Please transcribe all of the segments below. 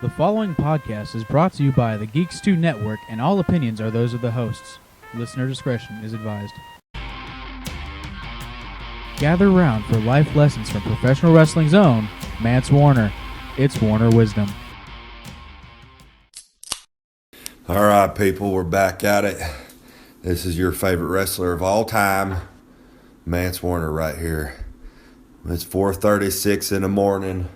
The following podcast is brought to you by the Geeks2 Network, and all opinions are those of the hosts. Listener discretion is advised. Gather round for life lessons from professional wrestling's own Mance Warner. It's Warner Wisdom. All right, people, we're back at it. This is your favorite wrestler of all time, Mance Warner, right here. It's 4:36 in the morning.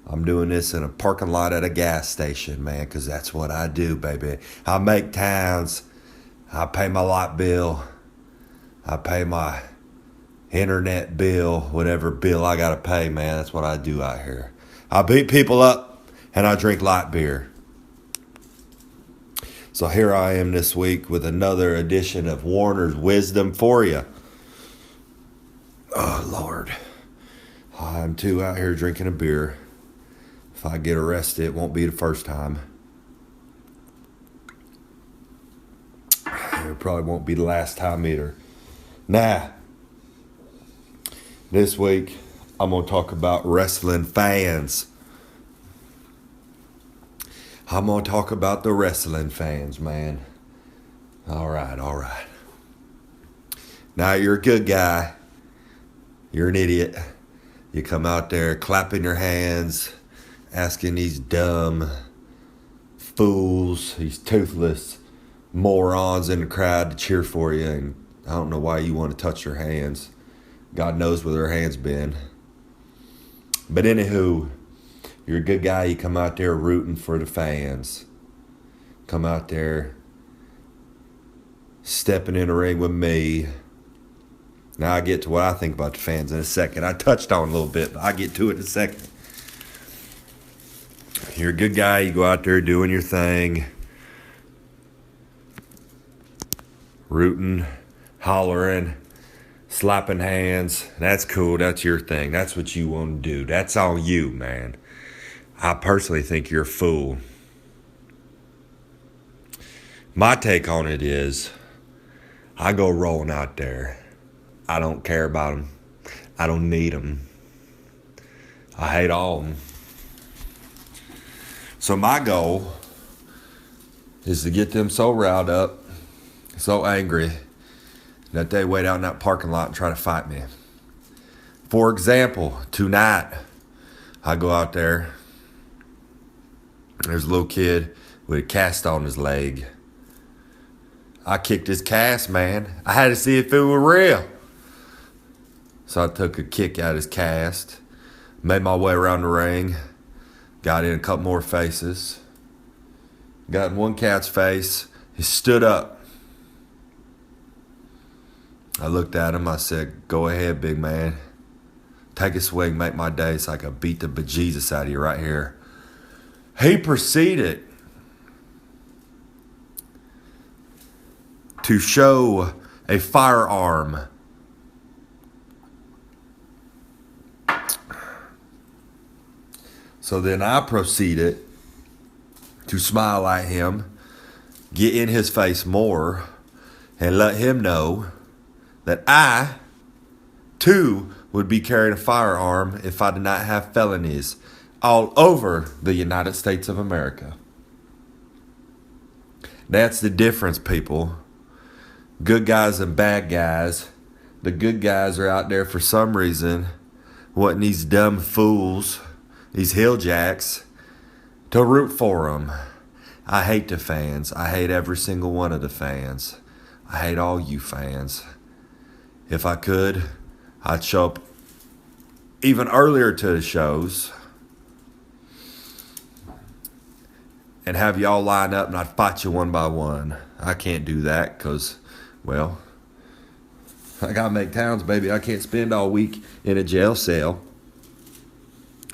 I'm doing this in a parking lot at a gas station, man, because that's what I do, baby. I make towns. I pay my light bill. I pay my internet bill, whatever bill I got to pay, man. That's what I do out here. I beat people up, and I drink light beer. So here I am this week with another edition of Warner's Wisdom for you. Oh, Lord. I'm too out here drinking a beer. If I get arrested, it won't be the first time. It probably won't be the last time either. Nah. This week, I'm going to talk about wrestling fans. I'm going to talk about the wrestling fans, man. All right. Now, you're a good guy. You're an idiot. You come out there clapping your hands, asking these dumb fools, these toothless morons in the crowd to cheer for you. And I don't know why you want to touch their hands. God knows where their hands been. But anywho, you're a good guy. You come out there rooting for the fans. Come out there stepping in the ring with me. Now I get to what I think about the fans in a second. I touched on it a little bit, but I'll get to it in a second. You're a good guy. You go out there doing your thing. Rooting, hollering, slapping hands. That's cool. That's your thing. That's what you want to do. That's all you, man. I personally think you're a fool. My take on it is, I go rolling out there. I don't care about them. I don't need them. I hate all of them. So my goal is to get them so riled up, so angry, that they wait out in that parking lot and try to fight me. For example, tonight, I go out there. There's a little kid with a cast on his leg. I kicked his cast, man. I had to see if it were real. So I took a kick out of his cast, made my way around the ring, got in a couple more faces, got in one cat's face. He stood up. I looked at him. I said, "Go ahead, big man. Take a swing, make my day so I can beat the bejesus out of you right here." He proceeded to show a firearm. So then I proceeded to smile at him, get in his face more, and let him know that I, too, would be carrying a firearm if I did not have felonies all over the United States of America. That's the difference, people. Good guys and bad guys. The good guys are out there for some reason wanting these dumb fools, these hilljacks, to root for them. I hate the fans. I hate every single one of the fans. I hate all you fans. If I could, I'd show up even earlier to the shows and have y'all line up and I'd fight you one by one. I can't do that because, well, I gotta make towns, baby. I can't spend all week in a jail cell.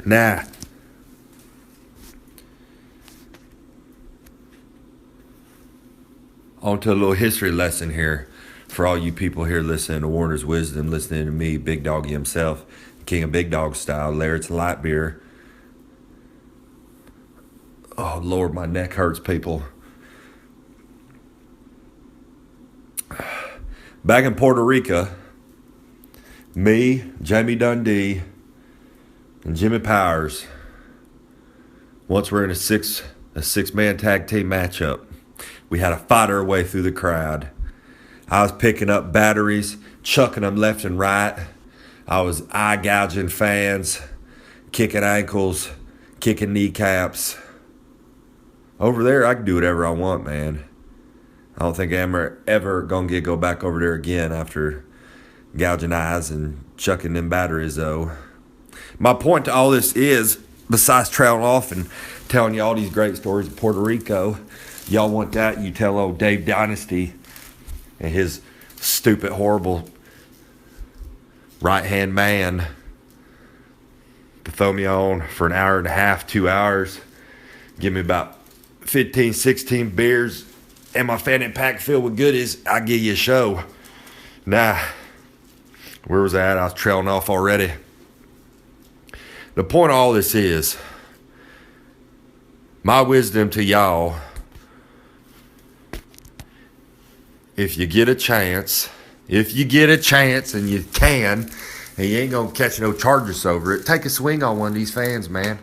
Nah. On to a little history lesson here for all you people here listening to Warner's Wisdom, listening to me, Big Doggy himself, King of Big Dog style, Laird's Light Beer. Oh, Lord, my neck hurts, people. Back in Puerto Rico, me, Jamie Dundee, and Jimmy Powers Once we're in a six-man tag team matchup. We had to fight our way through the crowd. I was picking up batteries, chucking them left and right. I was eye gouging fans, kicking ankles, kicking kneecaps. Over there, I can do whatever I want, man. I don't think I'm ever going to go back over there again after gouging eyes and chucking them batteries, though. My point to all this is, besides trailing off and telling you all these great stories of Puerto Rico, y'all want that, you tell old Dave Dynasty and his stupid, horrible right-hand man to throw me on for an hour and a half, 2 hours, give me about 15, 16 beers and my fanny pack filled with goodies. I give you a show. Nah, where was I at? I was trailing off already. The point of all this is, my wisdom to y'all, if you get a chance and you can, and you ain't gonna catch no charges over it, take a swing on one of these fans, man.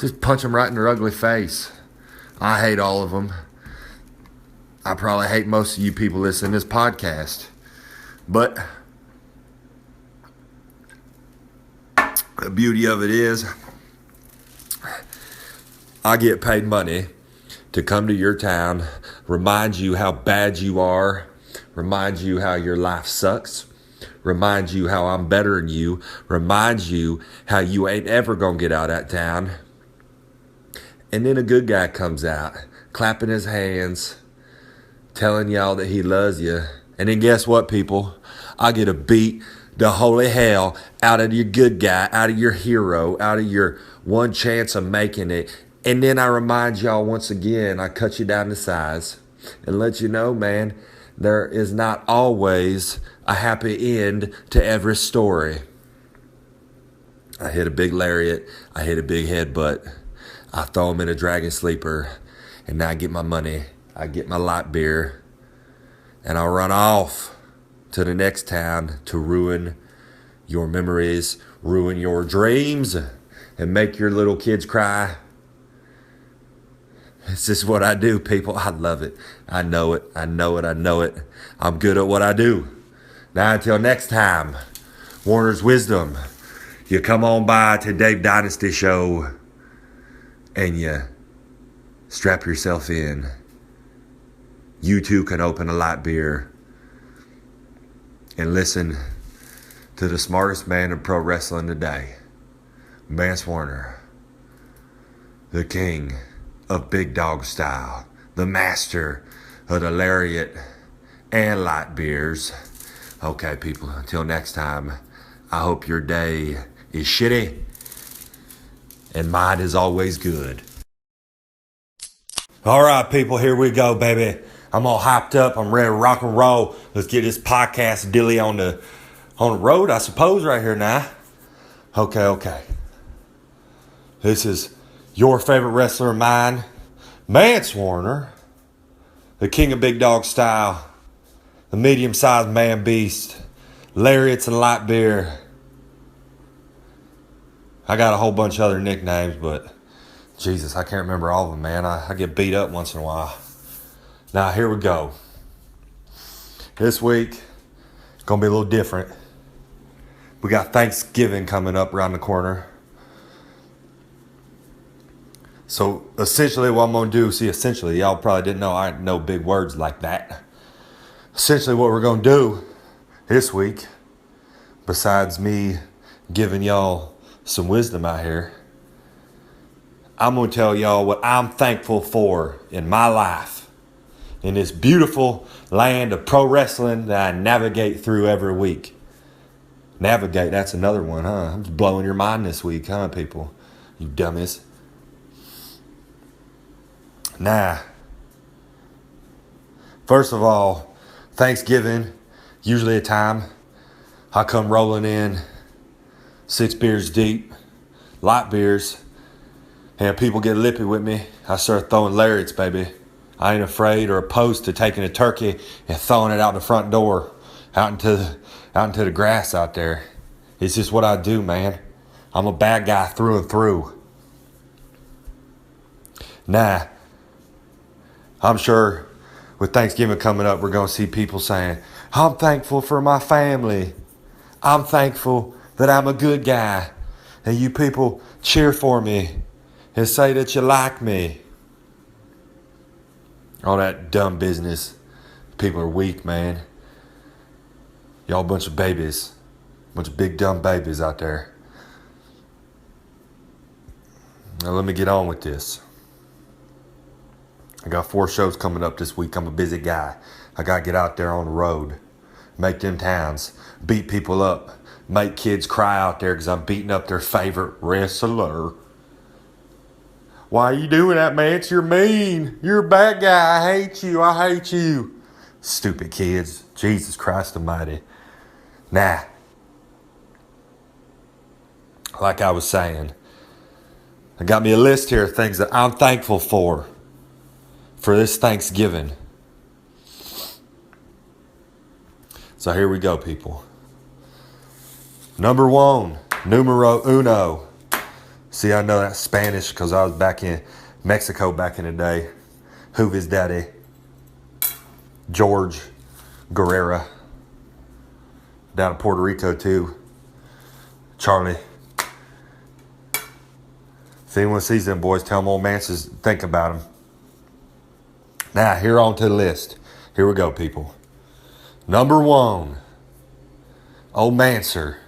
Just punch them right in their ugly face. I hate all of them. I probably hate most of you people listening to this podcast. But the beauty of it is, I get paid money to come to your town, remind you how bad you are, remind you how your life sucks, remind you how I'm better than you, remind you how you ain't ever gonna get out of that town. And then a good guy comes out, clapping his hands, telling y'all that he loves you. And then guess what, people? I get to beat the holy hell out of your good guy, out of your hero, out of your one chance of making it. And then I remind y'all once again, I cut you down to size and let you know, man, there is not always a happy end to every story. I hit a big lariat. I hit a big headbutt. I throw him in a dragon sleeper. And now I get my money. I get my light beer. And I run off to the next town to ruin your memories, ruin your dreams, and make your little kids cry. This is what I do, people. I love it. I know it. I know it. I know it. I'm good at what I do. Now, until next time, Warner's Wisdom, you come on by to Dave Dynasty Show and you strap yourself in. You too can open a light beer and listen to the smartest man in pro wrestling today, Mance Warner, the king of big dog style, the master of the lariat and light beers. Okay, people, until next time, I hope your day is shitty and mine is always good. All right, people, here we go, baby. I'm all hyped up. I'm ready to rock and roll. Let's get this podcast dilly on the road, I suppose, right here now. Okay. This is your favorite wrestler of mine, Mance Warner, the king of big dog style, the medium-sized man beast, lariats and light beer. I got a whole bunch of other nicknames, but Jesus, I can't remember all of them, man. I get beat up once in a while. Now, here we go. This week, it's going to be a little different. We got Thanksgiving coming up around the corner. So, essentially what I'm going to do, y'all probably didn't know I know big words like that. Essentially what we're going to do this week, besides me giving y'all some wisdom out here, I'm going to tell y'all what I'm thankful for in my life, in this beautiful land of pro wrestling that I navigate through every week. Navigate, that's another one, huh? I'm just blowing your mind this week, huh, people? You dummies. Nah. First of all, Thanksgiving, usually a time I come rolling in 6 beers deep, light beers, and people get lippy with me. I start throwing lariats, baby. I ain't afraid or opposed to taking a turkey and throwing it out the front door, out into the grass out there. It's just what I do, man. I'm a bad guy through and through. Nah, I'm sure with Thanksgiving coming up, we're going to see people saying, I'm thankful for my family. I'm thankful that I'm a good guy. And you people cheer for me and say that you like me. All that dumb business. People are weak, man. Y'all a bunch of babies. A bunch of big dumb babies out there. Now let me get on with this. I got 4 shows coming up this week. I'm a busy guy. I got to get out there on the road. Make them towns. Beat people up. Make kids cry out there because I'm beating up their favorite wrestler. Why are you doing that, man? You're mean. You're a bad guy. I hate you. I hate you. Stupid kids. Jesus Christ almighty. Nah. Like I was saying, I got me a list here of things that I'm thankful for this Thanksgiving. So here we go, people. Number 1, numero uno. See, I know that's Spanish because I was back in Mexico back in the day. Who is daddy? George Guerrera. Down in Puerto Rico too. Charlie. If anyone sees them boys, tell them old Mances think about them. Now, here on to the list. Here we go, people. Number 1, old Manser,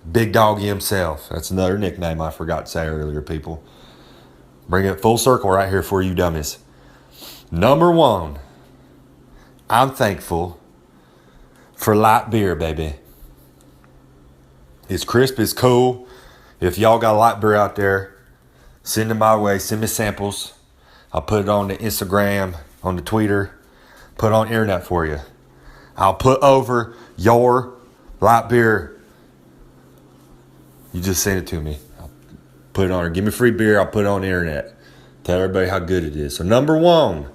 Big Doggy himself. That's another nickname I forgot to say earlier, people. Bring it full circle right here for you dummies. Number 1, I'm thankful for light beer, baby. It's crisp, it's cool. If y'all got light beer out there, send it my way. Send me samples. I'll put it on the Instagram, on the Twitter, put it on the internet for you. I'll put over your light beer. You just send it to me. I'll put it on there. Give me free beer. I'll put it on the internet. Tell everybody how good it is. So number 1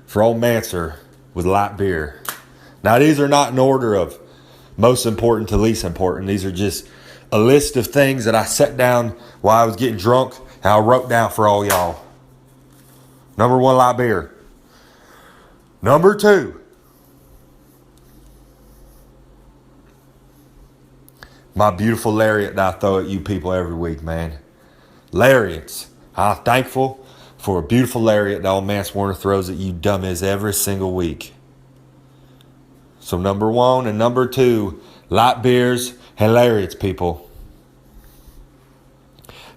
for old Manser with light beer. Now these are not in order of most important to least important. These are just a list of things that I sat down while I was getting drunk and I wrote down for all y'all. Number 1, light beer. Number 2, my beautiful lariat that I throw at you people every week, man. Lariats. I'm thankful for a beautiful lariat that old Mance Warner throws at you dummies every single week. So number 1 and number 2, light beers and lariats, people.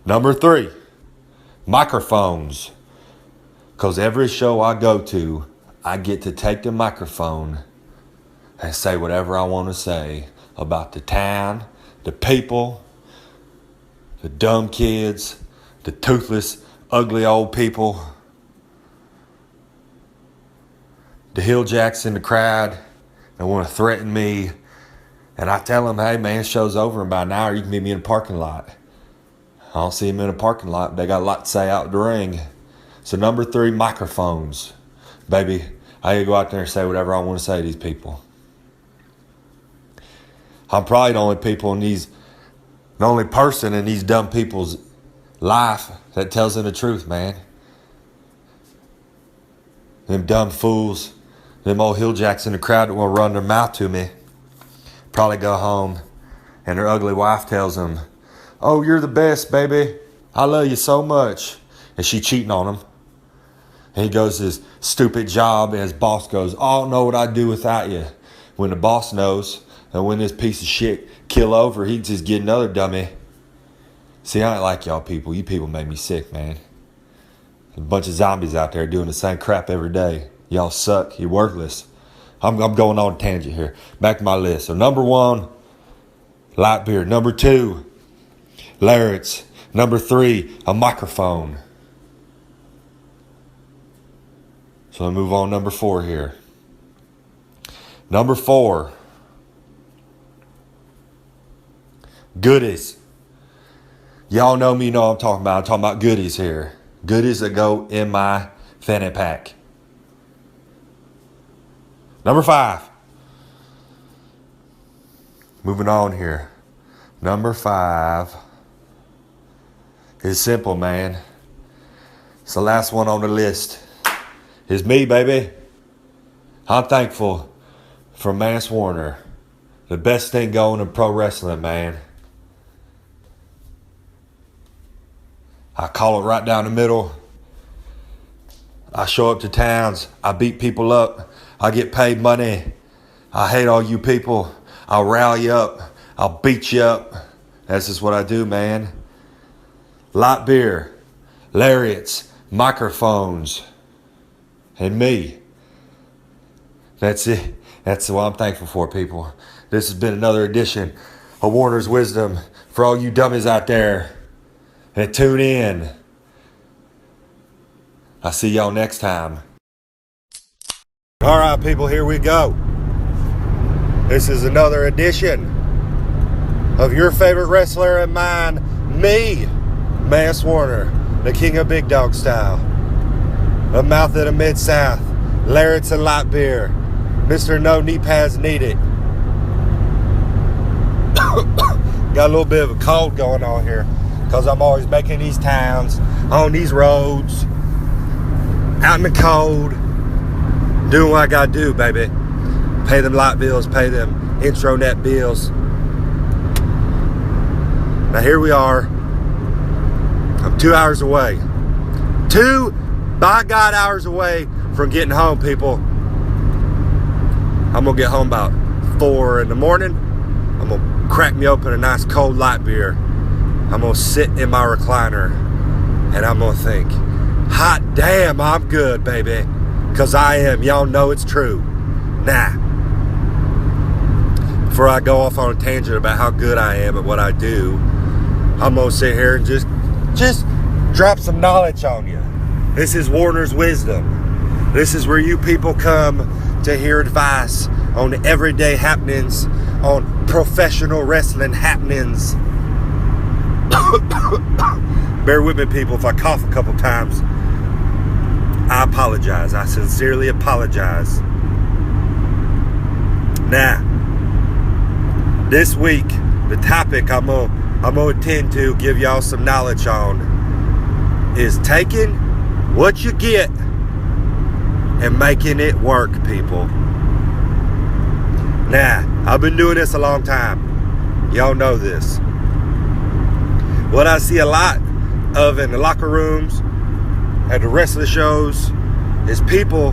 Number 3, microphones. Because every show I go to, I get to take the microphone and say whatever I want to say about the town, the people, the dumb kids, the toothless, ugly old people, the hilljacks in the crowd that want to threaten me. And I tell them, hey man, show's over in about an hour. You can meet me in the parking lot. I don't see them in the parking lot. They got a lot to say out the ring. So number 3, microphones. Baby, I gotta go out there and say whatever I want to say to these people. I'm probably the only person in these dumb people's life that tells them the truth, man. Them dumb fools, them old hilljacks in the crowd that want to run their mouth to me, probably go home and their ugly wife tells them, oh, you're the best, baby. I love you so much. And she cheating on him. And he goes to his stupid job and his boss goes, I don't know what I'd do without you. When the boss knows, and when this piece of shit kill over, he just get another dummy. See, I ain't like y'all people. You people make me sick, man. A bunch of zombies out there doing the same crap every day. Y'all suck. You're worthless. I'm going on a tangent here. Back to my list. So number 1, light beer. Number 2, lariats. Number 3, a microphone. So I move on number 4 here. Number 4, goodies. Y'all know me, you know what I'm talking about. I'm talking about goodies here. Goodies that go in my fanny pack. Number 5. Moving on here. Number 5 is simple, man. It's the last one on the list. It's me, baby. I'm thankful for Mance Warner. The best thing going in pro wrestling, man. I call it right down the middle. I show up to towns. I beat people up. I get paid money. I hate all you people. I'll rally you up. I'll beat you up. That's just what I do, man. Light beer, lariats, microphones, and me. That's it. That's what I'm thankful for, people. This has been another edition of Warner's Wisdom for all you dummies out there. And tune in. I'll see y'all next time. All right, people, here we go. This is another edition of your favorite wrestler and mine, me, Mance Warner, the king of big dog style, the mouth of the Mid-South, lariats and light beer, Mr. No Knee Pads Needed. Got a little bit of a cold going on here because I'm always making these towns, on these roads, out in the cold, doing what I gotta do, baby. Pay them light bills, pay them intro net bills. Now here we are. I'm 2 hours away. 2 by God hours away from getting home, people. I'm gonna get home about 4 in the morning. I'm gonna crack me open a nice cold light beer. I'm gonna sit in my recliner and I'm gonna think, hot damn, I'm good, baby. Cause I am. Y'all know it's true. Nah. Before I go off on a tangent about how good I am at what I do, I'm gonna sit here and just drop some knowledge on you. This is Warner's Wisdom. This is where you people come to hear advice on everyday happenings, on professional wrestling happenings. Bear with me, people, if I cough a couple times. I apologize. I sincerely apologize. Now, this week, the topic I'm gonna intend to give y'all some knowledge on is taking what you get and making it work, people. Now, I've been doing this a long time. Y'all know this. What I see a lot of in the locker rooms, at the rest of the shows, is people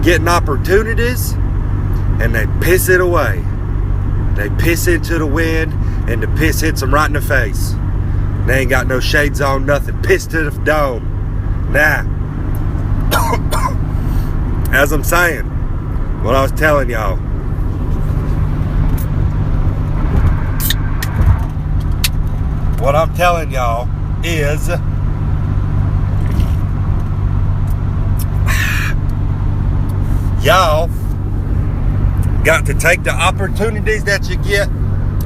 getting opportunities and they piss it away. They piss into the wind and the piss hits them right in the face. They ain't got no shades on, nothing. Piss to the dome. Now, as I'm saying, what I was telling y'all, what I'm telling y'all is y'all got to take the opportunities that you get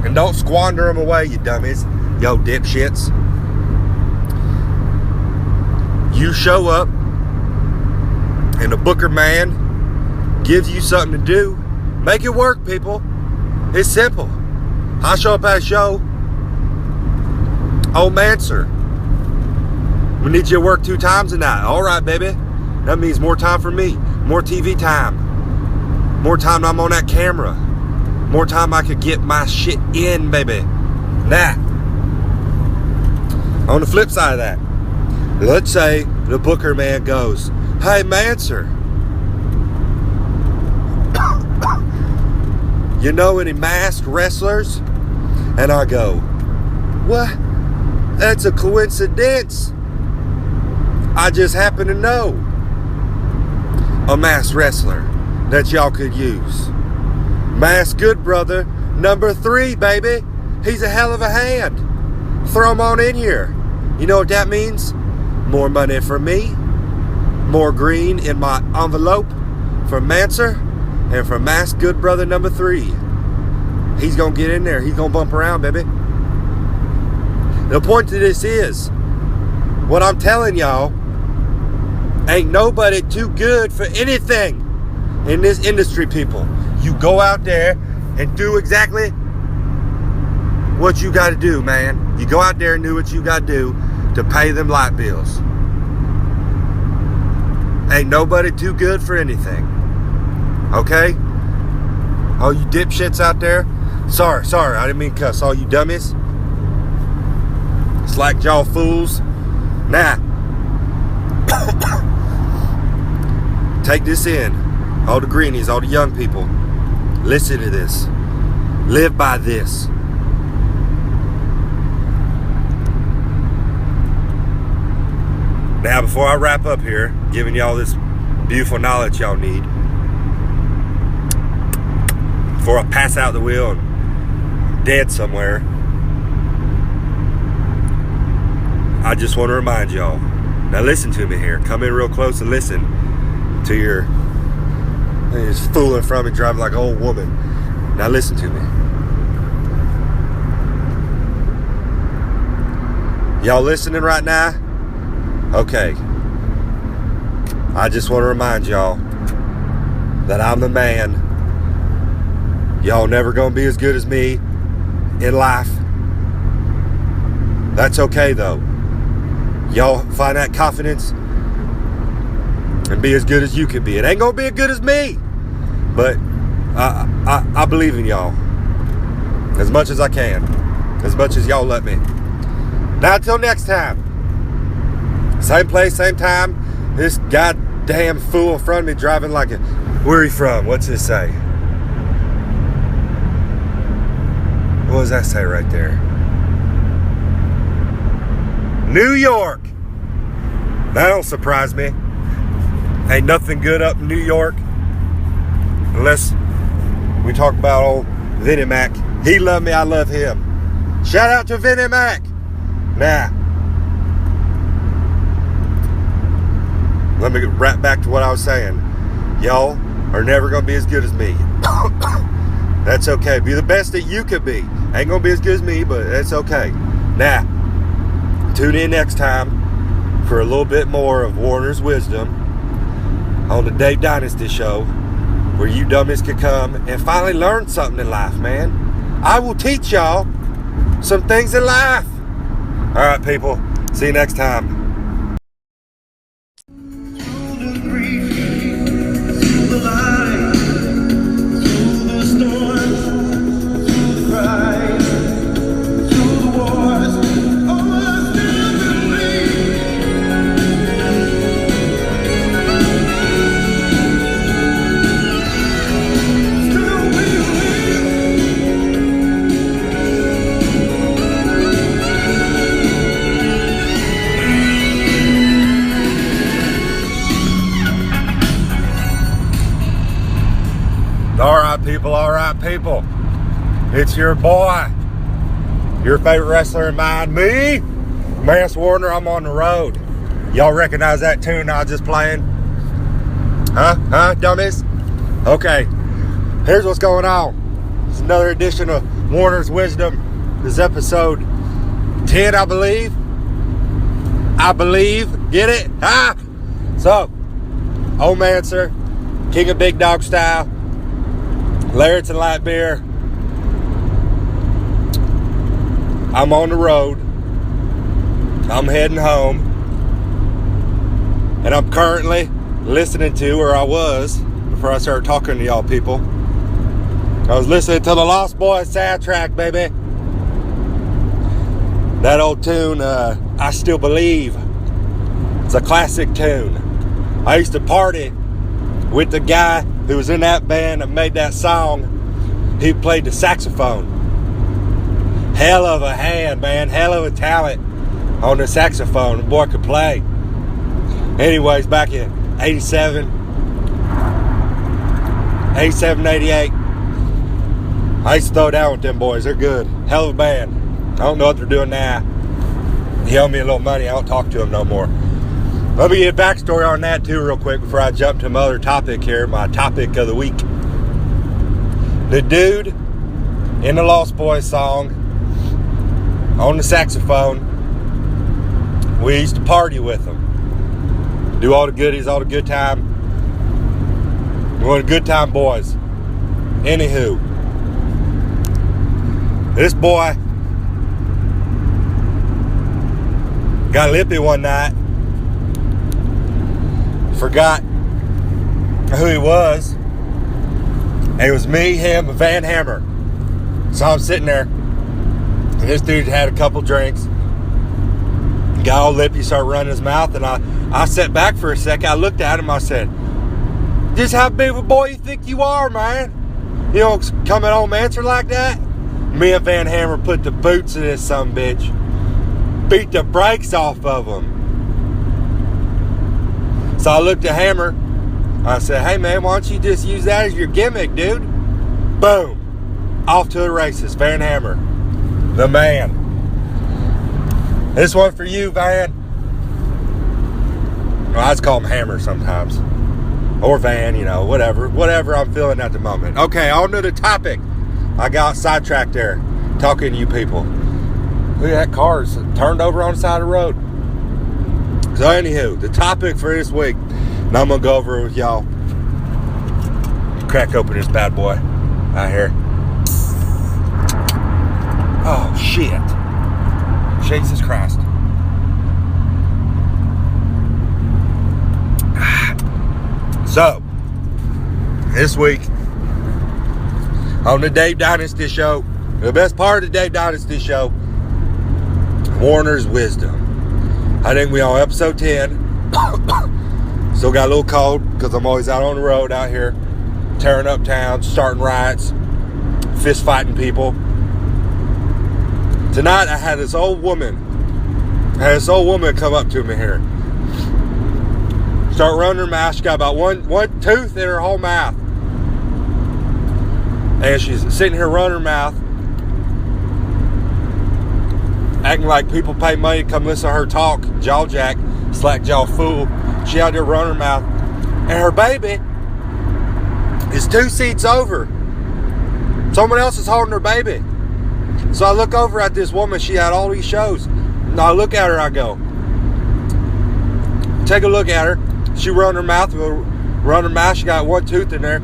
and don't squander them away, you dummies, yo dipshits. You show up and the booker man gives you something to do, make it work, people. It's simple. I show up at a show. Oh, Mancer, we need you to work 2 times a night. All right, baby. That means more time for me, more TV time, more time I'm on that camera, more time I could get my shit in, baby. Now, on the flip side of that, let's say the booker man goes, hey, Mancer, you know any masked wrestlers? And I go, what? That's a coincidence. I just happen to know a masked wrestler that y'all could use. Masked Good Brother number 3, baby. He's a hell of a hand. Throw him on in here. You know what that means? More money for me, more green in my envelope for Mancer, and for Masked Good Brother number 3. He's gonna get in there. He's gonna bump around, baby. The point to this is, what I'm telling y'all, ain't nobody too good for anything in this industry, people. You go out there and do exactly what you got to do, man. You go out there and do what you got to do to pay them light bills. Ain't nobody too good for anything. Okay? All you dipshits out there. Sorry, I didn't mean cuss. All you dummies. Slack jaw fools. Nah. Take this in. All the greenies, all the young people. Listen to this. Live by this. Now, before I wrap up here, giving y'all this beautiful knowledge y'all need, before I pass out the wheel and dead somewhere, I just want to remind y'all. Now listen to me here. Come in real close and listen to your... He's fooling from me, driving like an old woman. Now listen to me. Y'all listening right now? Okay. I just want to remind y'all that I'm the man. Y'all never gonna be as good as me in life. That's okay though. Y'all find that confidence and be as good as you can be. It ain't gonna be as good as me, but I believe in y'all as much as I can, as much as y'all let me. Now until next time, same place, same time. This goddamn fool in front of me driving like a... Where are you from? What's this say? What does that say right there? New York. That don't surprise me. Ain't nothing good up in New York. Unless we talk about old Vinnie Mac. He loved me, I love him. Shout out to Vinnie Mac. Nah. Let me get right back to what I was saying. Y'all are never going to be as good as me. That's okay. Be the best that you could be. Ain't going to be as good as me, but that's okay. Now, tune in next time for a little bit more of Warner's wisdom on the Dave Dynasty show, where you dummies can come and finally learn something in life, man. I will teach y'all some things in life. All right, people. See you next time. All right, people. It's your boy, your favorite wrestler and mine, me, Mance Warner. I'm on the road. Y'all recognize that tune I was just playing? Huh, dummies? Okay, here's what's going on. It's another edition of Warner's Wisdom. This is episode 10, I believe. Get it? So, old Mancer, King of Big Dog Style, Lawrence and Light Beer. I'm on the road. I'm heading home. And I'm currently listening to, or I was, before I started talking to y'all people, I was listening to the Lost Boys soundtrack, baby. That old tune, I Still Believe. It's a classic tune. I used to party with the guy who was in that band that made that song. He played the saxophone. Hell of a hand, man. Hell of a talent on the saxophone. The boy could play. Anyways, back in 87, 88, I used to throw down with them boys. They're good. Hell of a band. I don't know what they're doing now. He owed me a little money. I don't talk to him no more. Let me get a backstory on that too real quick before I jump to my other topic here, my topic of the week. The dude in the Lost Boys song on the saxophone, we used to party with him. Do all the goodies, all the good time. One of the good time boys. Anywho, this boy got lippy one night. forgot who he was. And it was me, him, and Van Hammer. So I'm sitting there, and this dude had a couple drinks. Got all lippy, started running his mouth, and I sat back for a second. I looked at him, I said, "Just how big of a boy you think you are, man? You don't come at home answer like that?" Me and Van Hammer put the boots in this sumbitch. Beat the brakes off of him. So I looked at Hammer. I said, "Hey man, why don't you just use that as your gimmick, dude?" Boom. Off to the races. Van Hammer. The man. This one for you, Van. Well, I just call him Hammer sometimes. Or Van, whatever I'm feeling at the moment. Okay, on to the topic. I got sidetracked there, talking to you people. Look at that car, it's turned over on the side of the road. So anywho, the topic for this week, and I'm going to go over it with y'all. Crack open this bad boy out here. Oh, shit. Jesus Christ. So, this week, on the Dave Dynasty show, the best part of the Dave Dynasty show, Warner's Wisdom. I think we on episode 10. Still got a little cold because I'm always out on the road out here, tearing up towns, starting riots, fist fighting people. Tonight I had this old woman come up to me here. Start running her mouth. She got about one tooth in her whole mouth. And she's sitting here running her mouth, acting like people pay money to come listen to her talk, jaw jack, slack jaw fool. She out there running her mouth. And her baby is 2 seats over. Someone else is holding her baby. So I look over at this woman. She had all these shows. And I look at her, I go, take a look at her. She run her mouth. She got 1 tooth in there.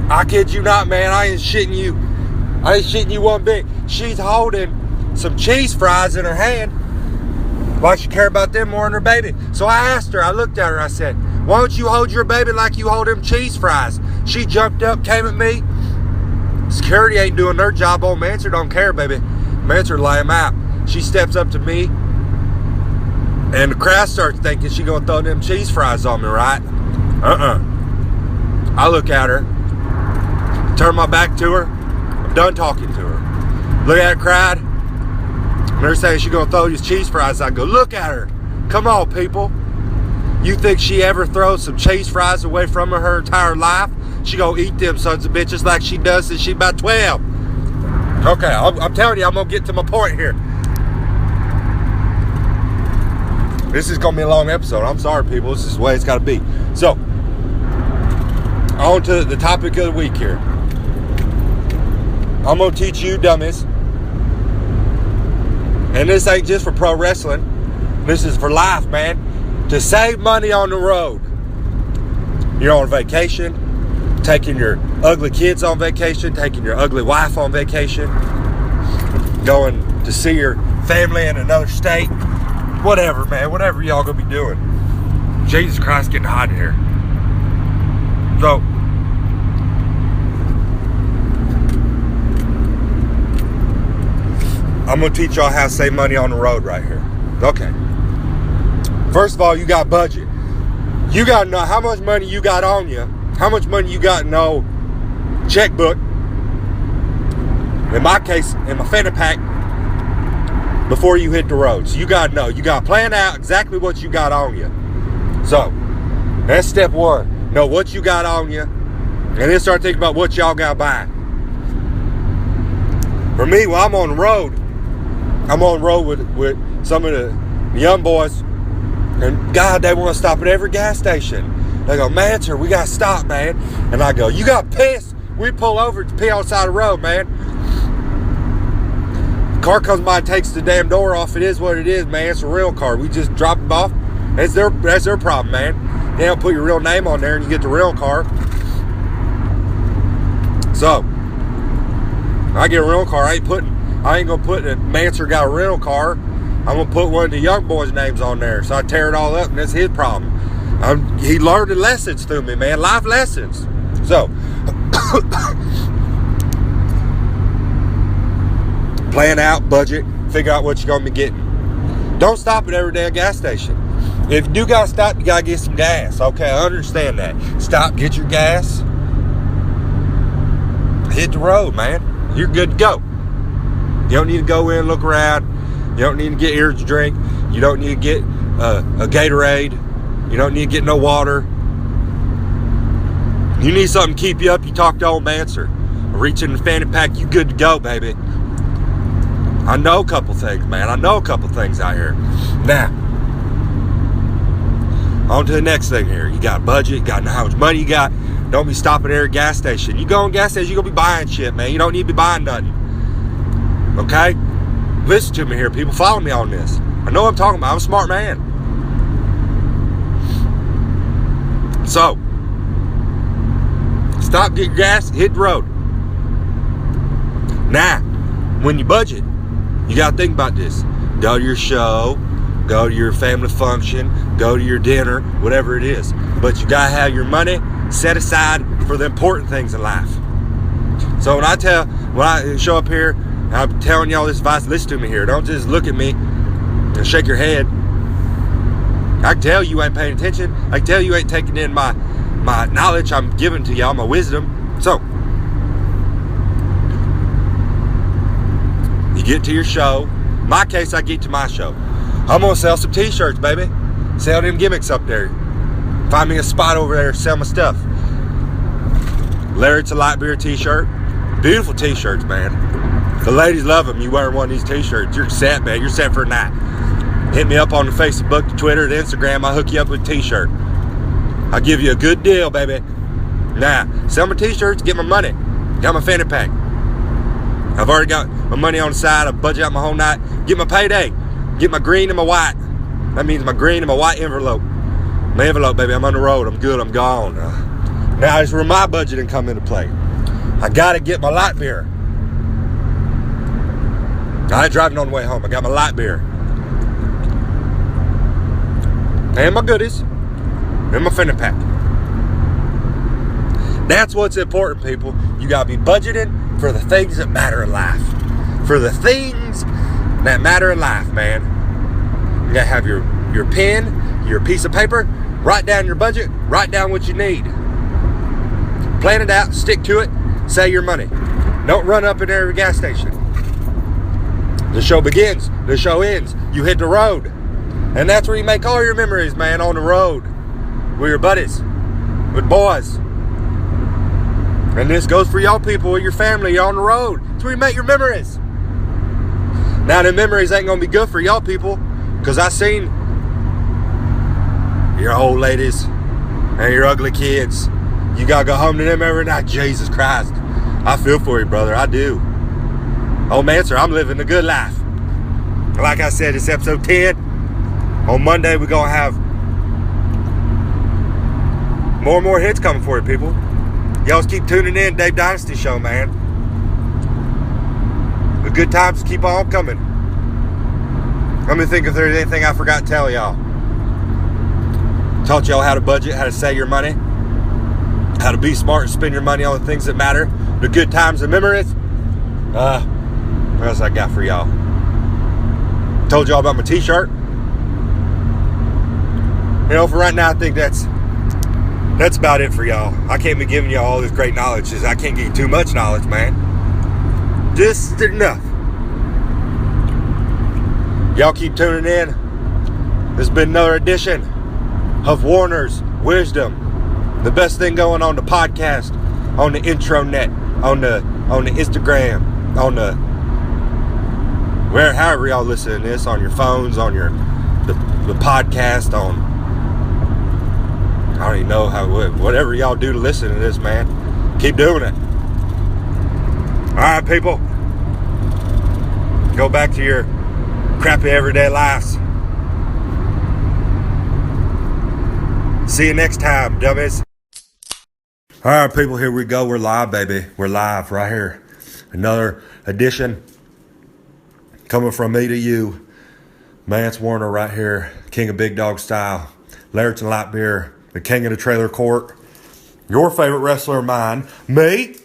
I kid you not, man. I ain't shitting you one bit. She's holding some cheese fries in her hand. Why she care about them more than her baby? So I asked her, I looked at her, I said, "Why don't you hold your baby like you hold them cheese fries?" She jumped up, came at me. Security ain't doing their job. Old Manser don't care, baby. Manser lay him out. She steps up to me, and the crowd starts thinking she gonna throw them cheese fries on me, right? I look at her, turn my back to her. I'm done talking to her. Look at her crowd. And they're saying she gonna throw these cheese fries. I go, look at her. Come on, people. You think she ever throws some cheese fries away from her entire life? She gonna eat them sons of bitches like she does since she about 12. Okay, I'm telling you, I'm gonna get to my point here. This is gonna be a long episode. I'm sorry, people. This is the way it's gotta be. So, on to the topic of the week here. I'm gonna teach you dummies. And this ain't just for pro wrestling. This is for life, man. To save money on the road. You're on vacation, taking your ugly kids on vacation, taking your ugly wife on vacation, going to see your family in another state. Whatever, man. Whatever y'all gonna be doing. Jesus Christ, getting hot in here. So, I'm going to teach y'all how to save money on the road right here. Okay. First of all, you got budget. You got to know how much money you got on you. How much money you got in no checkbook. In my case, in my fanny pack, before you hit the road. So you got to know. You got to plan out exactly what you got on you. So, that's step one. Know what you got on you. And then start thinking about what y'all got to buy. For me, when I'm on the road, with some of the young boys, and God, they want to stop at every gas station. They go, "Man, sir, we got to stop, man." And I go, "You got pissed?" We pull over to pee on the side of the road, man. Car comes by and takes the damn door off. It is what it is, man. It's a real car. We just drop them off. That's their problem, man. They don't put your real name on there and you get the real car. So, I get a rental car. I ain't gonna put a Manser got a rental car. I'm gonna put one of the young boys' names on there. So I tear it all up, and that's his problem. He learned the lessons through me, man. Life lessons. So, plan out, budget, figure out what you're going to be getting. Don't stop at every damn gas station. If you do got to stop, you got to get some gas. Okay, I understand that. Stop, get your gas. Hit the road, man. You're good to go. You don't need to go in, look around. You don't need to get energy drink. You don't need to get a Gatorade. You don't need to get no water. You need something to keep you up. You talk to old Manser. Reach in the fanny pack. You good to go, baby. I know a couple things, man. I know a couple things out here. Now, on to the next thing here. You got a budget. You got to know how much money you got. Don't be stopping at every gas station. You go on gas station, you're going to be buying shit, man. You don't need to be buying nothing. Okay? Listen to me here, people. Follow me on this. I know what I'm talking about. I'm a smart man. So, stop, get your gas, hit the road. Now, when you budget, you got to think about this. Go to your show, go to your family function, go to your dinner, whatever it is. But you got to have your money set aside for the important things in life. So when I show up here, I'm telling y'all this advice, listen to me here. Don't just look at me and shake your head. I can tell you ain't paying attention. I can tell you ain't taking in my knowledge I'm giving to y'all, my wisdom. So, you get to your show. In my case, I get to my show. I'm going to sell some t-shirts, baby. Sell them gimmicks up there. Find me a spot over there, sell my stuff. Larry, it's a light beer t-shirt. Beautiful t-shirts, man. The ladies love them. You wear one of these t-shirts, you're set, man. You're set for a night. Hit me up on the Facebook, the Twitter, the Instagram. I'll hook you up with a t-shirt. I'll give you a good deal, baby. Now, sell my t-shirts, get my money. Got my fanny pack. I've already got my money on the side. I budget out my whole night. Get my payday. Get my green and my white. That means my green and my white envelope. My envelope, baby. I'm on the road. I'm good. I'm gone. Now, it's where my budgeting come into play. I got to get my light beer. I ain't driving on the way home. I got my light beer. And my goodies. And my fanny pack. That's what's important, people. You got to be budgeting for the things that matter in life. For the things that matter in life, man. You got to have your pen, your piece of paper. Write down your budget. Write down what you need. Plan it out. Stick to it. Save your money. Don't run up in every gas station. The show begins. The show ends. You hit the road. And that's where you make all your memories, man, on the road. With your buddies. With boys. And this goes for y'all people with your family. You're on the road. That's where you make your memories. Now, the memories ain't going to be good for y'all people. Because I seen your old ladies and your ugly kids. You got to go home to them every night. Jesus Christ. I feel for you, brother. I do. Oh, man, sir, I'm living a good life. Like I said, it's episode 10. On Monday, we're going to have more and more hits coming for you, people. Y'all just keep tuning in. Dave Dynasty show, man. The good times keep on coming. Let me think if there's anything I forgot to tell y'all. Taught y'all how to budget, how to save your money, how to be smart and spend your money on the things that matter, the good times and memories. What else I got for y'all? Told y'all about my t-shirt. You know, for right now, I think that's about it for y'all. I can't be giving y'all all this great knowledge because I can't give you too much knowledge, man. Just enough. Y'all keep tuning in. This has been another edition of Warner's Wisdom. The best thing going on the podcast, on the intranet, on the Instagram, on the however y'all listen to this, on your phones, on the podcast, on I don't even know whatever y'all do to listen to this, man. Keep doing it. Alright, people. Go back to your crappy everyday lives. See you next time, dummies. Alright, people, here we go. We're live, baby. We're live right here. Another edition coming from me to you. Mance Warner right here. King of Big Dog Style. Larriton Light Beer, the king of the trailer court, your favorite wrestler of mine, me,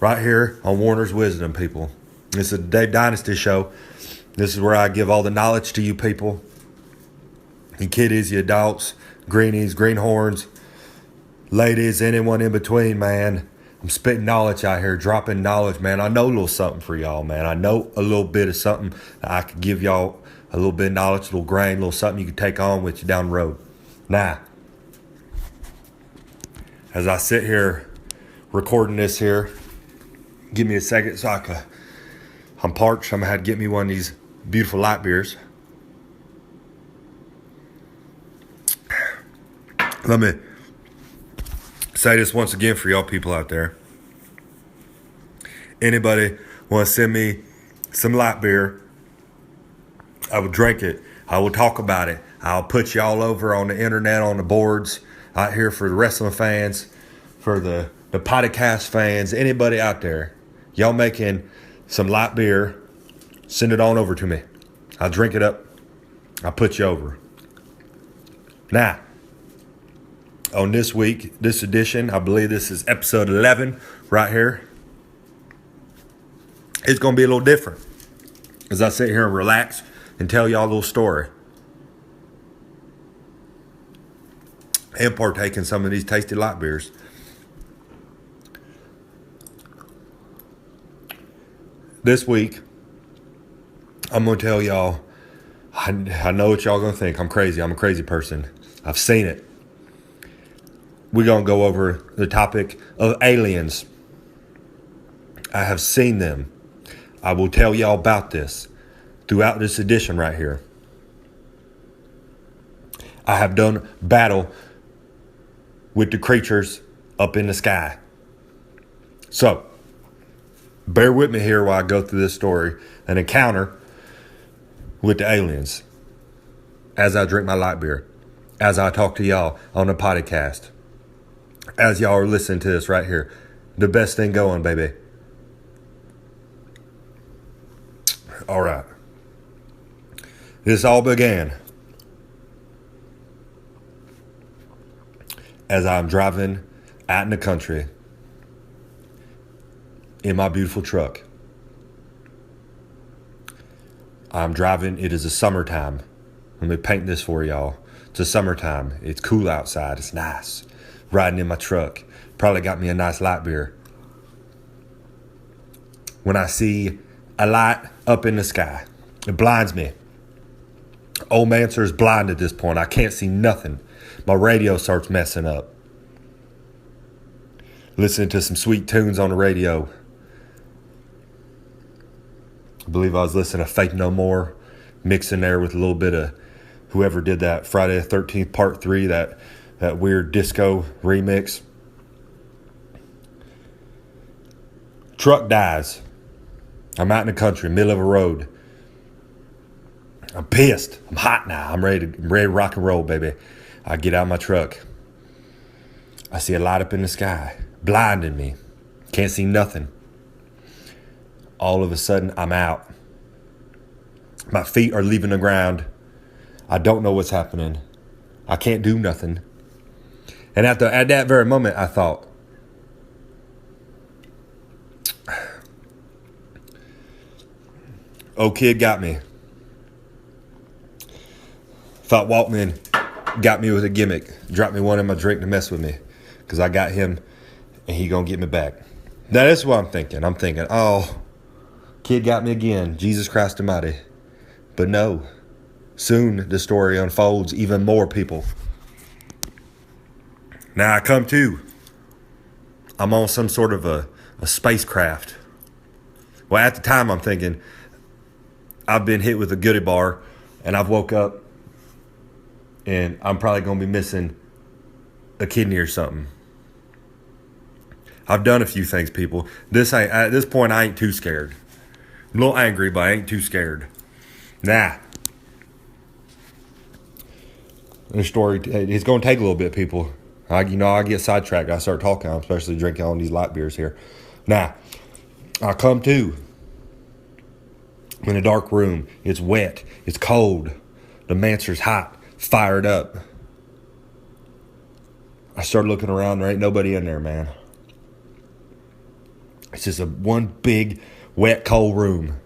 right here on Warner's Wisdom, people. This is the Dave Dynasty show. This is where I give all the knowledge to you people. You kiddies, you adults, greenies, greenhorns, ladies, anyone in between, man. I'm spitting knowledge out here, dropping knowledge, man. I know a little something for y'all, man. I know a little bit of something that I could give y'all, a little bit of knowledge, a little grain, a little something you can take on with you down the road. Now, as I sit here recording this here, give me a second so I'm parched. I'm going to have to get me one of these beautiful light beers. Let me say this once again for y'all people out there. Anybody want to send me some light beer, I will drink it. I will talk about it. I'll put you all over on the internet, on the boards, out here for the wrestling fans, for the podcast fans, anybody out there. Y'all making some light beer, send it on over to me. I'll drink it up. I'll put you over. Now, on this week, this edition, I believe this is episode 11 right here. It's going to be a little different as I sit here and relax and tell y'all a little story and partake in some of these tasty light beers. This week, I'm going to tell y'all, I know what y'all going to think. I'm crazy. I'm a crazy person. I've seen it. We're going to go over the topic of aliens. I have seen them. I will tell y'all about this throughout this edition right here. I have done battle with the creatures up in the sky. So, bear with me here while I go through this story, an encounter with the aliens, as I drink my light beer, as I talk to y'all on the podcast, as y'all are listening to this right here. The best thing going, baby. All right. This all began as I'm driving out in the country in my beautiful truck. I'm driving. It is a summertime. Let me paint this for y'all. It's a summertime. It's cool outside. It's nice. Riding in my truck. Probably got me a nice light beer. When I see a light up in the sky, it blinds me. Old man sir's blind at this point. I can't see nothing. My radio starts messing up. Listening to some sweet tunes on the radio. I believe I was listening to Faith No More, mixing there with a little bit of whoever did that Friday the 13th Part 3, that weird disco remix. Truck dies. I'm out in the country, middle of a road. I'm pissed. I'm hot now. I'm ready to rock and roll, baby. I get out of my truck. I see a light up in the sky, blinding me. Can't see nothing. All of a sudden, I'm out. My feet are leaving the ground. I don't know what's happening. I can't do nothing. And at that very moment, I thought, old kid got me. Thought Waltman got me with a gimmick. Dropped me one in my drink to mess with me. Because I got him and he gonna get me back. Now that's what I'm thinking. I'm thinking, oh, kid got me again. Jesus Christ Almighty. But no. Soon the story unfolds. Even more people. Now I come to. I'm on some sort of a spacecraft. Well, at the time I'm thinking, I've been hit with a goodie bar and I've woke up and I'm probably going to be missing a kidney or something. I've done a few things, people. At this point, I ain't too scared. I'm a little angry, but I ain't too scared. Nah. The story, it's going to take a little bit, people. I get sidetracked. I start talking, especially drinking all these light beers here. Nah. I come to. I'm in a dark room. It's wet. It's cold. The Manser's hot, fired up. I started looking around. There ain't nobody in there, man. It's just one big, wet, cold room.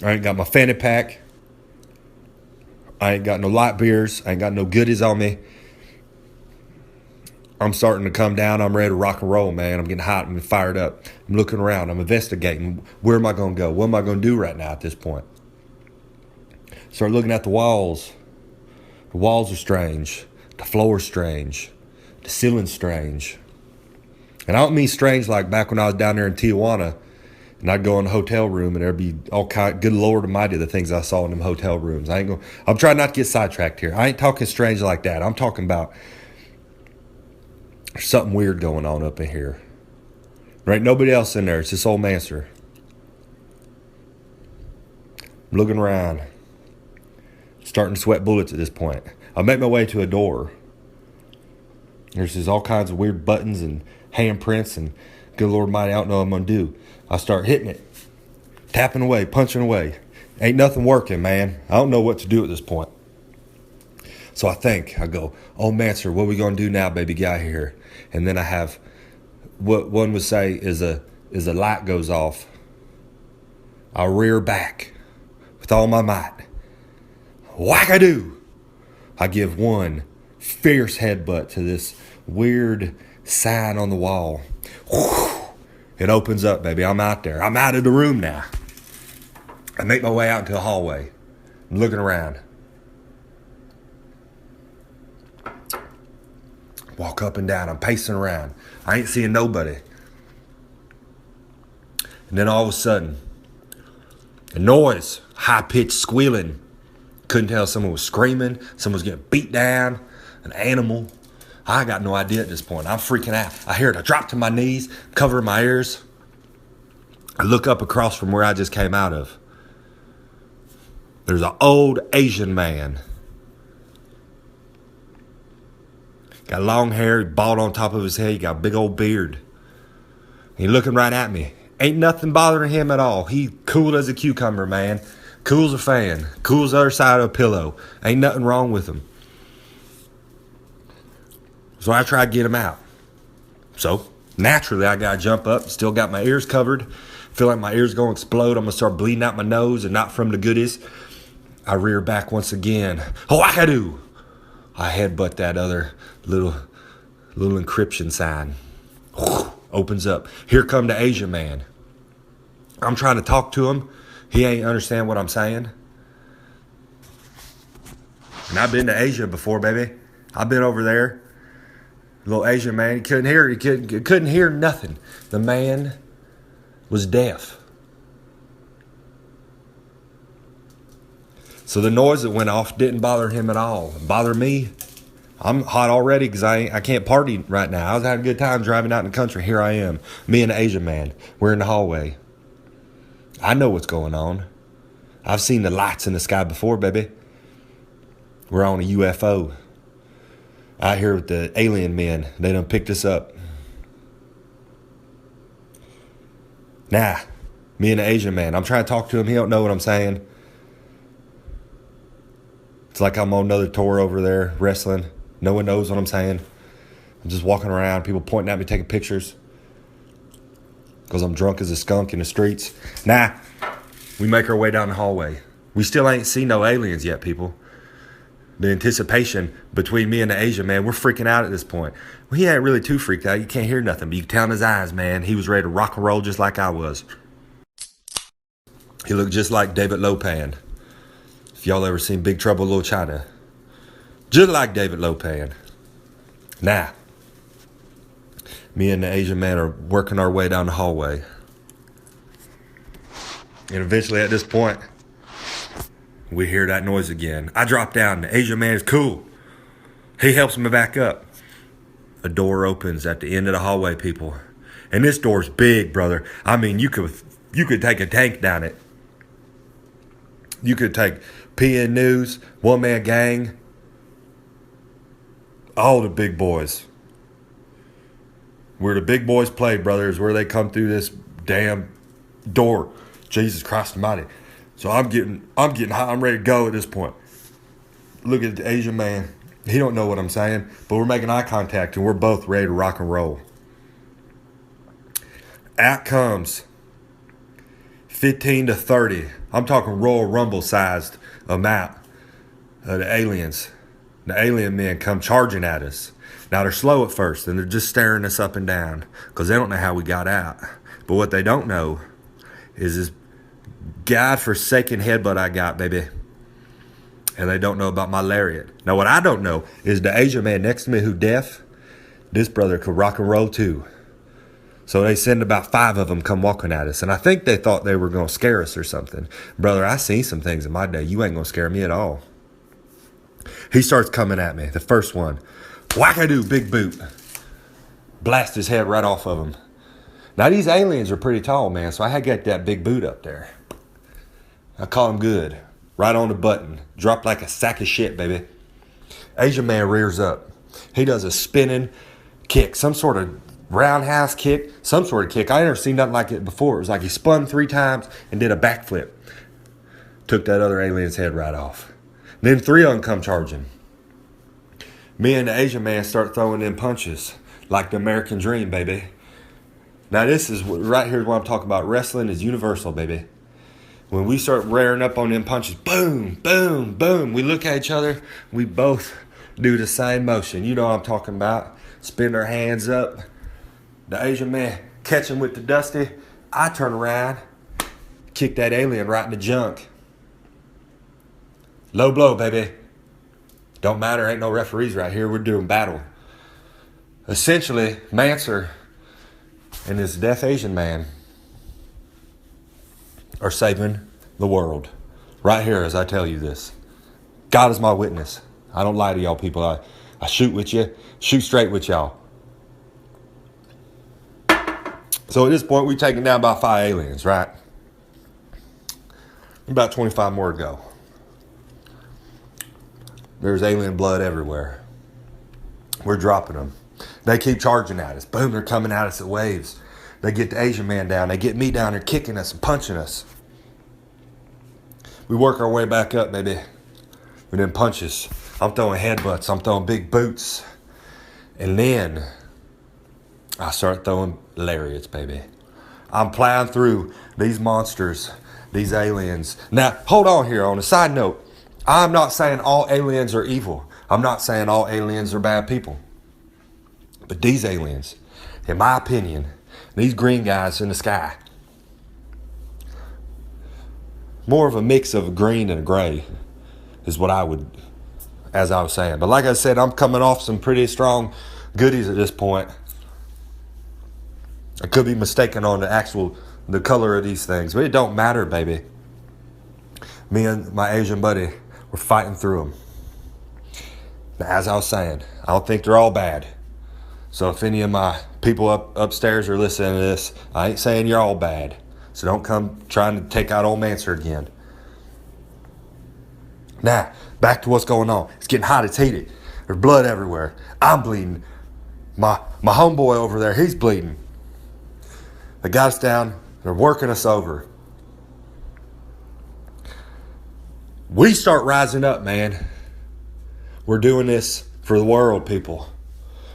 I ain't got my fanny pack. I ain't got no light beers. I ain't got no goodies on me. I'm starting to come down. I'm ready to rock and roll, man. I'm getting hot. I'm fired up. I'm looking around. I'm investigating. Where am I going to go? What am I going to do right now at this point? Start looking at the walls. The walls are strange. The floor's strange. The ceiling's strange. And I don't mean strange like back when I was down there in Tijuana and I'd go in a hotel room and there'd be all kind, good Lord Almighty, the things I saw in them hotel rooms. I'm trying not to get sidetracked here. I ain't talking strange like that. I'm talking about there's something weird going on up in here. There ain't nobody else in there. It's this old Manser. I'm looking around. Starting to sweat bullets at this point. I make my way to a door. There's just all kinds of weird buttons and handprints and good Lord Almighty, I don't know what I'm going to do. I start hitting it. Tapping away, punching away. Ain't nothing working, man. I don't know what to do at this point. So I go, oh, Manser, what are we going to do now, baby guy here? And then I have what one would say is a light goes off. I rear back with all my might. Whack-a-doo! I give one fierce headbutt to this weird sign on the wall. Whew. It opens up, baby. I'm out there. I'm out of the room now. I make my way out into the hallway. I'm looking around. Walk up and down. I'm pacing around. I ain't seeing nobody. And then all of a sudden, a noise, high-pitched squealing. Couldn't tell if someone was screaming, someone was getting beat down, an animal. I got no idea at this point. I'm freaking out. I hear it. I drop to my knees, covering my ears. I look up across from where I just came out of. There's an old Asian man. Got long hair, bald on top of his head. He got a big old beard. He looking right at me. Ain't nothing bothering him at all. He cool as a cucumber, man. Cool as a fan. Cool as the other side of a pillow. Ain't nothing wrong with him. So I tried to get him out. So, naturally, I got to jump up. Still got my ears covered. Feel like my ears going to explode. I'm going to start bleeding out my nose and not from the goodies. I rear back once again. Whack-a-doo! I headbutt that other little encryption sign. Opens up. Here come the Asian man. I'm trying to talk to him. He ain't understand what I'm saying. And I've been to Asia before, baby. I've been over there. Little Asian man, he couldn't hear. He couldn't hear nothing. The man was deaf. So the noise that went off didn't bother him at all. It bothered me. I'm hot already because I can't party right now. I was having a good time driving out in the country. Here I am, me and the Asian man. We're in the hallway. I know what's going on. I've seen the lights in the sky before, baby. We're on a UFO. Out here with the alien men. They done picked us up. Nah, me and the Asian man. I'm trying to talk to him. He don't know what I'm saying. It's like I'm on another tour over there wrestling. No one knows what I'm saying. I'm just walking around. People pointing at me, taking pictures. Because I'm drunk as a skunk in the streets. Nah, we make our way down the hallway. We still ain't seen no aliens yet, people. The anticipation between me and the Asian man, we're freaking out at this point. Well, he ain't really too freaked out. You can't hear nothing, but you can tell in his eyes, man. He was ready to rock and roll just like I was. He looked just like David Lopan. If y'all ever seen Big Trouble in Little China. Just like David Lopan. Nah. Me and the Asian man are working our way down the hallway. And eventually at this point, we hear that noise again. I drop down. The Asian man is cool. He helps me back up. A door opens at the end of the hallway, people. And this door's big, brother. I mean, you could take a tank down it. You could take PN News, One Man Gang, all the big boys. Where the big boys play, brothers, where they come through this damn door. Jesus Christ almighty. So I'm getting high. I'm ready to go at this point. Look at the Asian man. He don't know what I'm saying, but we're making eye contact and we're both ready to rock and roll. Out comes 15 to 30. I'm talking Royal Rumble sized amount of the aliens. The alien men come charging at us. Now they're slow at first and they're just staring us up and down because they don't know how we got out. But what they don't know is this God-forsaken headbutt I got, baby. And they don't know about my lariat. Now what I don't know is the Asian man next to me who deaf, this brother could rock and roll too. So they send about 5 of them come walking at us. And I think they thought they were going to scare us or something. Brother, I seen some things in my day. You ain't going to scare me at all. He starts coming at me. The first one. Wackadoo, big boot. Blast his head right off of him. Now these aliens are pretty tall, man. So I had to get that big boot up there. I caught him good. Right on the button. Dropped like a sack of shit, baby. Asian man rears up. He does a spinning kick. Some sort of roundhouse kick. Some sort of kick. I never seen nothing like it before. It was like he spun 3 times and did a backflip. Took that other alien's head right off. Then 3 of them come charging. Me and the Asian man start throwing in punches. Like the American dream, baby. Now this is right here what I'm talking about. Wrestling is universal, baby. When we start rearing up on them punches, boom, boom, boom. We look at each other. We both do the same motion. You know what I'm talking about. Spin our hands up. The Asian man catch him with the dusty. I turn around. Kick that alien right in the junk. Low blow, baby. Don't matter. Ain't no referees right here. We're doing battle. Essentially, Manser and this deaf Asian man are saving the world. Right here as I tell you this. God is my witness. I don't lie to y'all people. I shoot with you. Shoot straight with y'all. So at this point, we've taken down about 5 aliens, right? About 25 more to go. There's alien blood everywhere. We're dropping them. They keep charging at us. Boom, they're coming at us at waves. They get the Asian man down. They get me down there kicking us and punching us. We work our way back up, baby. With them punches. I'm throwing headbutts. I'm throwing big boots. And then I start throwing lariats, baby. I'm plowing through these monsters, these aliens. Now, hold on here. On a side note, I'm not saying all aliens are evil. I'm not saying all aliens are bad people. But these aliens, in my opinion, these green guys in the sky, more of a mix of a green and a gray is what I would, as I was saying. But like I said, I'm coming off some pretty strong goodies at this point. I could be mistaken on the color of these things, but it don't matter, baby. Me and my Asian buddy, we're fighting through them. Now, as I was saying, I don't think they're all bad. So if any of my people upstairs are listening to this, I ain't saying you're all bad. So don't come trying to take out old Manser again. Now, back to what's going on. It's getting hot, it's heated. There's blood everywhere. I'm bleeding. My homeboy over there, he's bleeding. They got us down, they're working us over. We start rising up, man. We're doing this for the world, people.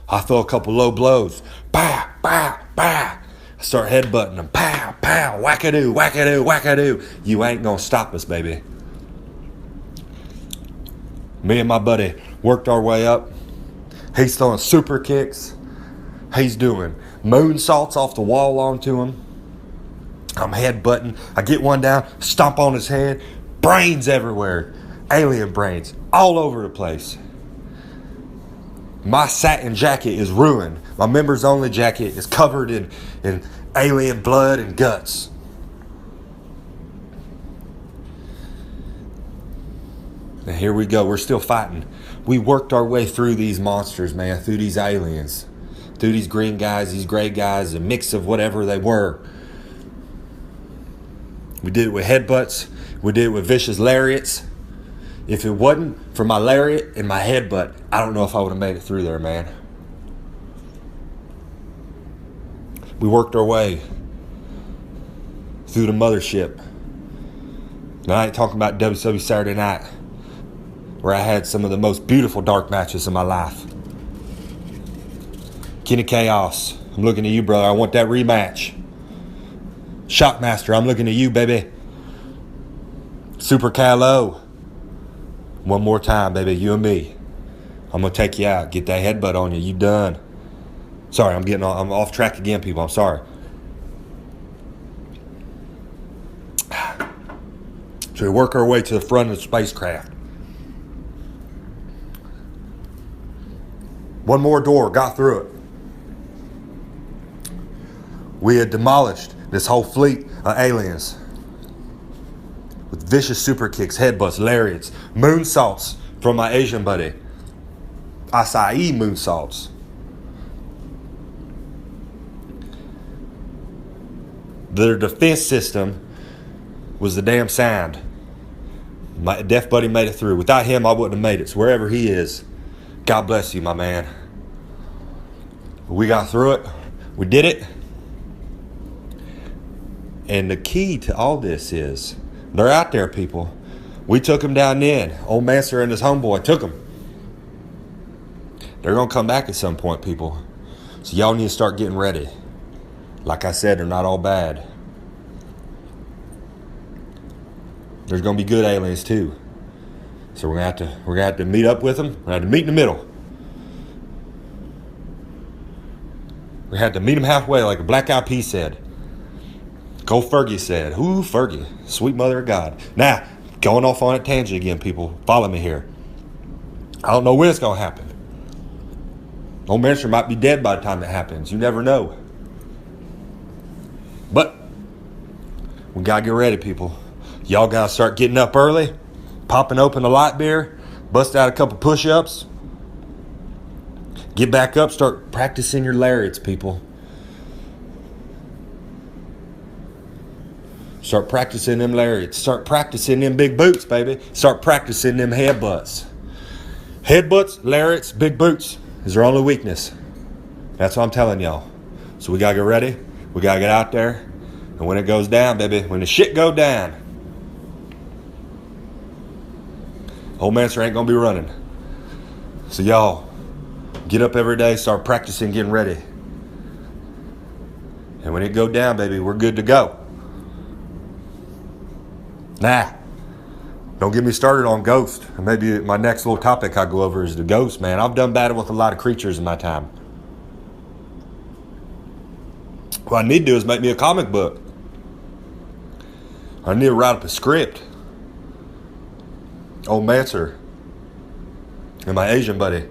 I throw a couple low blows. Pow, pow, pow. I start headbutting them. Pow, pow, wackadoo, wackadoo, wackadoo. You ain't gonna stop us, baby. Me and my buddy worked our way up. He's throwing super kicks. He's doing moonsaults off the wall onto him. I'm headbutting. I get one down, stomp on his head. Brains everywhere. Alien brains all over the place. My satin jacket is ruined. My members only jacket is covered in alien blood and guts. And here we go. We're still fighting. We worked our way through these monsters, man. Through these aliens. Through these green guys, these gray guys. A mix of whatever they were. We did it with headbutts. We did it with vicious lariats. If it wasn't for my lariat and my headbutt, I don't know if I would have made it through there, man. We worked our way through the mothership. Now, I ain't talking about WWE Saturday Night, where I had some of the most beautiful dark matches of my life. Kenny Chaos, I'm looking at you, brother. I want that rematch. Shockmaster, I'm looking at you, baby. Super Cal-O. One more time, baby, you and me. I'm going to take you out. Get that headbutt on you. You done. Sorry, I'm off track again, people. I'm sorry. So we work our way to the front of the spacecraft. One more door, got through it. We had demolished this whole fleet of aliens with vicious super kicks, headbutts, lariats, moonsaults from my Asian buddy. Acai moonsaults. Their defense system was the damn sound. My deaf buddy made it through. Without him, I wouldn't have made it. So wherever he is, God bless you, my man. We got through it. We did it. And the key to all this is, they're out there, people. We took them down then. Old Manser and his homeboy took them. They're going to come back at some point, people. So y'all need to start getting ready. Like I said, they're not all bad. There's going to be good aliens too. So we're going to have to meet up with them. We're going to have to meet in the middle. We had to meet them halfway, like a Black Eyed Peas said. Go Fergie said. Ooh, Fergie, sweet mother of God. Now, going off on a tangent again, people. Follow me here. I don't know when it's going to happen. Old Manser might be dead by the time that happens. You never know. But we got to get ready, people. Y'all got to start getting up early, popping open a light beer, bust out a couple push-ups. Get back up, start practicing your lariats, people. Start practicing them lariats. Start practicing them big boots, baby. Start practicing them headbutts. Headbutts, lariats, big boots is their only weakness. That's what I'm telling y'all. So we got to get ready. We got to get out there. And when it goes down, baby, when the shit go down, Old Manser ain't going to be running. So y'all, get up every day, start practicing, getting ready. And when it go down, baby, we're good to go. Nah, don't get me started on ghost. Maybe my next little topic I go over is the ghost, man. I've done battle with a lot of creatures in my time. What I need to do is make me a comic book. I need to write up a script. Old Manser and my Asian buddy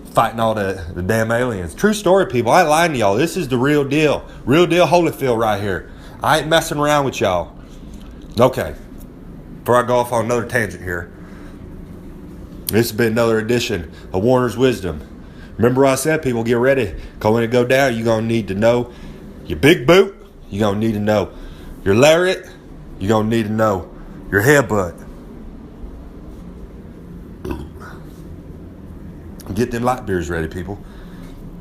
fighting all the damn aliens. True story, people. I ain't lying to y'all. This is the real deal. Real deal Holyfield right here. I ain't messing around with y'all. Okay. Before I go off on another tangent here. This has been another edition of Warner's Wisdom. Remember what I said, people, get ready. Because when it go down, you're going to need to know your big boot. You're going to need to know your lariat. You're going to need to know your headbutt. Get them light beers ready, people.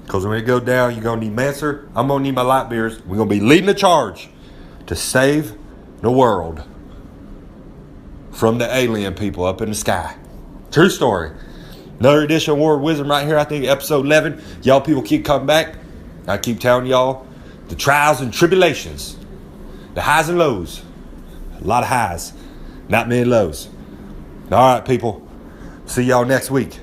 Because when it go down, you're going to need Manser. I'm going to need my light beers. We're going to be leading the charge to save the world from the alien people up in the sky. True story. Another edition of War of Wisdom right here. I think episode 11. Y'all people keep coming back. I keep telling y'all the trials and tribulations. The highs and lows. A lot of highs. Not many lows. All right, people. See y'all next week.